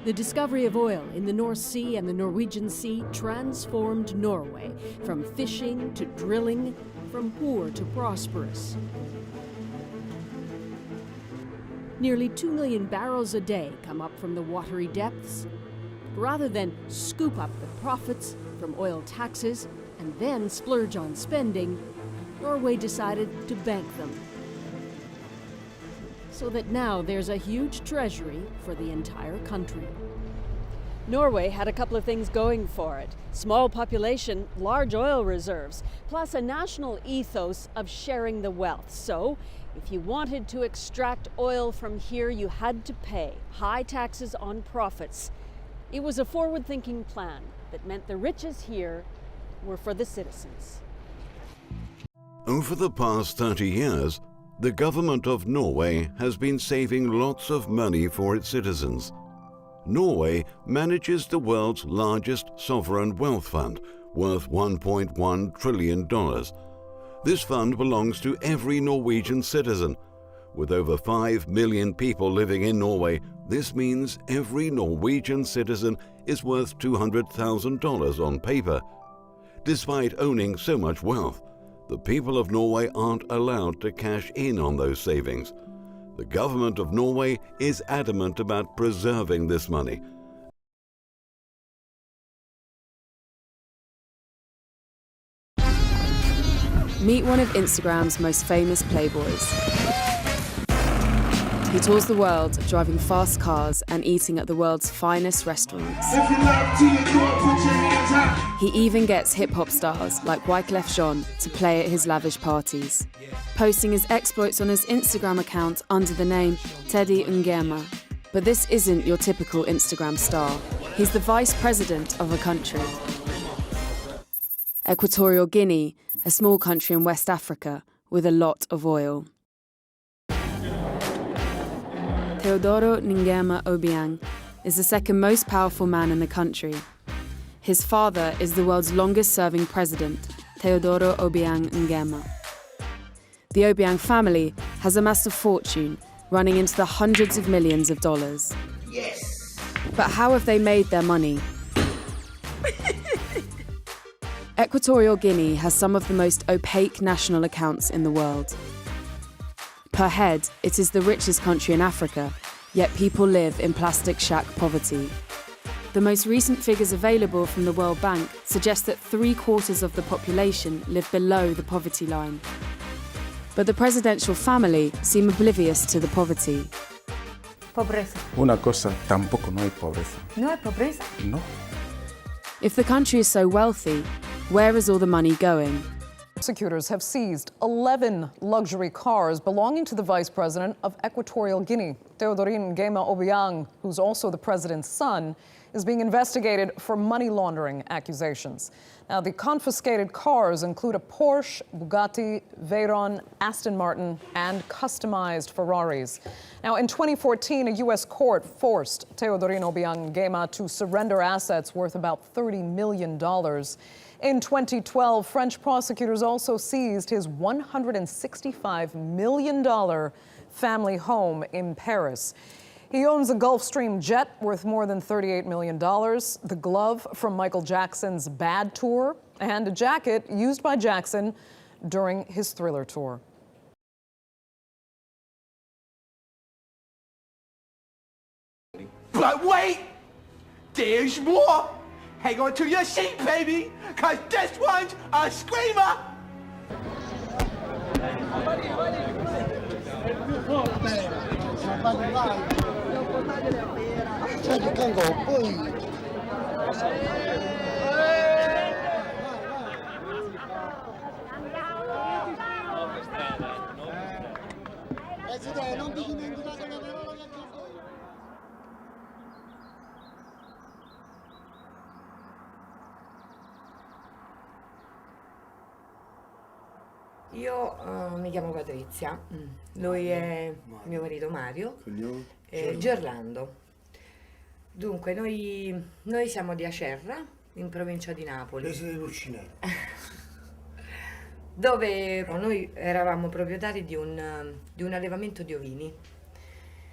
The discovery of oil in the North Sea and the Norwegian Sea transformed Norway from fishing to drilling, from poor to prosperous. Nearly 2 million barrels a day come up from the watery depths. Rather than scoop up the profits from oil taxes and then splurge on spending, Norway decided to bank them. So that now there's a huge treasury for the entire country. Norway had a couple of things going for it. Small population, large oil reserves, plus a national ethos of sharing the wealth. So, if you wanted to extract oil from here, you had to pay high taxes on profits. It was a forward-thinking plan that meant the riches here were for the citizens. Over the past 30 years, the government of Norway has been saving lots of money for its citizens. Norway manages the world's largest sovereign wealth fund, worth $1.1 trillion. This fund belongs to every Norwegian citizen. With over 5 million people living in Norway, this means every Norwegian citizen is worth $200,000 on paper. Despite owning so much wealth, the people of Norway aren't allowed to cash in on those savings. The government of Norway is adamant about preserving this money. Meet one of Instagram's most famous playboys. He tours the world, driving fast cars and eating at the world's finest restaurants. He even gets hip-hop stars like Wyclef Jean to play at his lavish parties, posting his exploits on his Instagram account under the name Teddy Ngema. But this isn't your typical Instagram star. He's the vice president of a country. Equatorial Guinea, a small country in West Africa with a lot of oil. Teodoro Ngema Obiang is the second most powerful man in the country. His father is the world's longest-serving president, Teodoro Obiang Ngema. The Obiang family has amassed a fortune running into the hundreds of millions of dollars. Yes! But how have they made their money? Equatorial Guinea has some of the most opaque national accounts in the world. Per head, it is the richest country in Africa, yet people live in plastic shack poverty. The most recent figures available from the World Bank suggest that 3/4 of the population live below the poverty line. But the presidential family seem oblivious to the poverty. Pobreza. Una cosa, tampoco no hay pobreza. ¿No hay pobreza? No. If the country is so wealthy, where is all the money going? Prosecutors have seized 11 luxury cars belonging to the vice president of Equatorial Guinea. Teodorin Ngema Obiang, who's also the president's son, is being investigated for money laundering accusations. Now, the confiscated cars include a Porsche, Bugatti, Veyron, Aston Martin, and customized Ferraris. Now, in 2014, a U.S. court forced Teodorin Obiang Ngema to surrender assets worth about $30 million. In 2012, French prosecutors also seized his $165 million family home in Paris. He owns a Gulfstream jet worth more than $38 million, the glove from Michael Jackson's Bad tour, and a jacket used by Jackson during his Thriller tour. But wait! There's more! Hang on to your seat, baby, because this one's a screamer! Io mi chiamo Patrizia, lui è mio marito Mario, Gerlando. Dunque, noi siamo di Acerra, in provincia di Napoli, dove noi eravamo proprietari di un allevamento di ovini.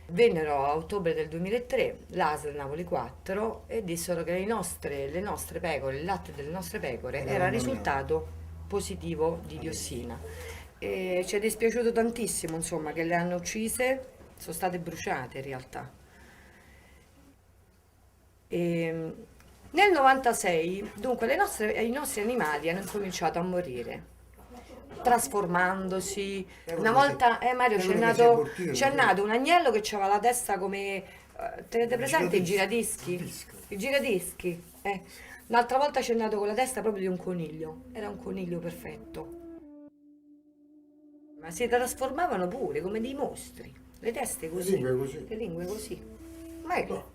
Vennero a ottobre del 2003, l'ASL Napoli 4, e dissero che le nostre pecore, il latte delle nostre pecore era risultato positivo di diossina. E ci è dispiaciuto tantissimo, insomma, che le hanno uccise, sono state bruciate in realtà. Nel 96, dunque, i nostri animali hanno cominciato a morire, trasformandosi. Una volta, Mario, c'è nato un agnello che aveva la testa come, tenete presente i giradischi? I giradischi, Un'altra volta c'è nato con la testa proprio di un coniglio, era un coniglio perfetto. Ma si trasformavano pure come dei mostri, le teste così, le lingue così. Ma è che...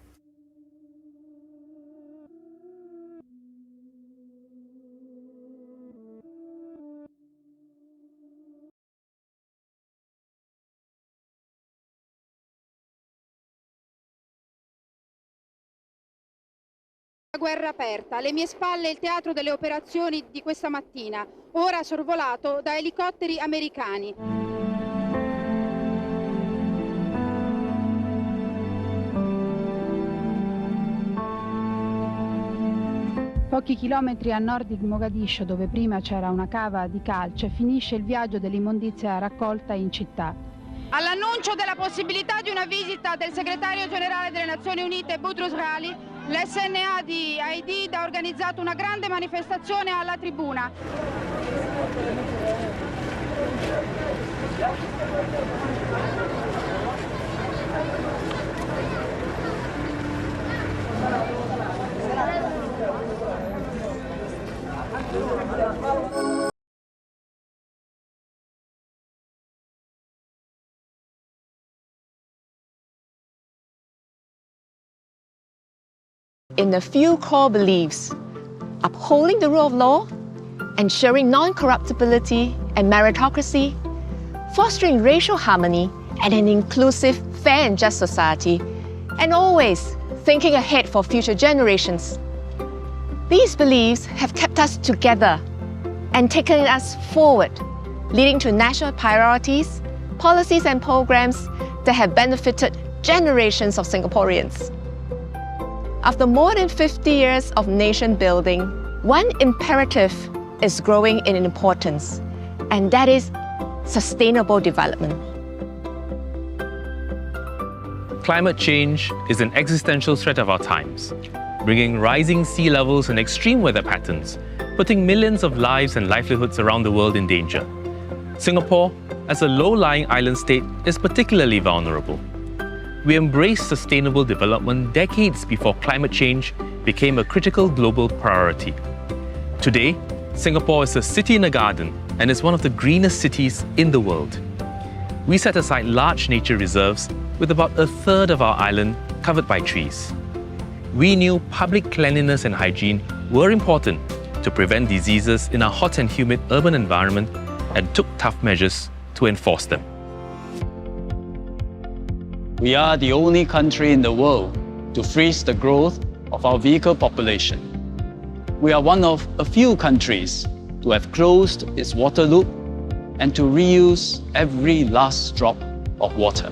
Guerra aperta, alle mie spalle il teatro delle operazioni di questa mattina, ora sorvolato da elicotteri americani. Pochi chilometri a nord di Mogadiscio, dove prima c'era una cava di calce, finisce il viaggio dell'immondizia raccolta in città. All'annuncio della possibilità di una visita del segretario generale delle Nazioni Unite, Boutros Ghali, l'SNA di Aidid ha organizzato una grande manifestazione alla tribuna. In a few core beliefs, upholding the rule of law, ensuring non-corruptibility and meritocracy, fostering racial harmony and an inclusive, fair and just society, and always thinking ahead for future generations. These beliefs have kept us together and taken us forward, leading to national priorities, policies and programs that have benefited generations of Singaporeans. After more than 50 years of nation building, one imperative is growing in importance, and that is sustainable development. Climate change is an existential threat of our times, bringing rising sea levels and extreme weather patterns, putting millions of lives and livelihoods around the world in danger. Singapore, as a low-lying island state, is particularly vulnerable. We embraced sustainable development decades before climate change became a critical global priority. Today, Singapore is a city in a garden and is one of the greenest cities in the world. We set aside large nature reserves with about a third of our island covered by trees. We knew public cleanliness and hygiene were important to prevent diseases in a hot and humid urban environment and took tough measures to enforce them. We are the only country in the world to freeze the growth of our vehicle population. We are one of a few countries to have closed its water loop and to reuse every last drop of water.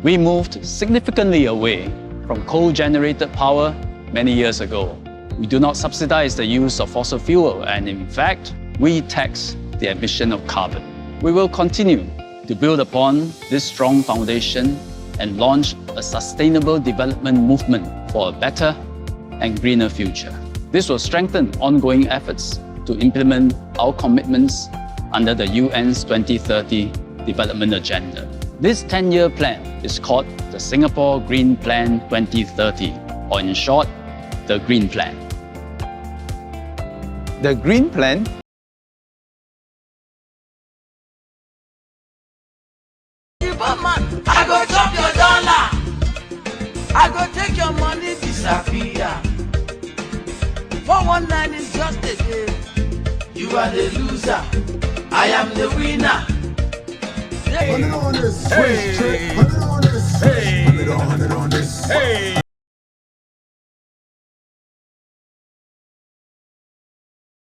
We moved significantly away from coal-generated power many years ago. We do not subsidize the use of fossil fuel, and in fact, we tax the emission of carbon. We will continue to build upon this strong foundation and launch a sustainable development movement for a better and greener future. This will strengthen ongoing efforts to implement our commitments under the UN's 2030 Development Agenda. This 10-year plan is called the Singapore Green Plan 2030, or in short, the Green Plan. The Green Plan I go chop your dollar. I go take your money disappear. 419 is just a game. You are the loser. I am the winner. Hey. 100 on this. Hey. 100 on this. Hey. 100 on this. Hey.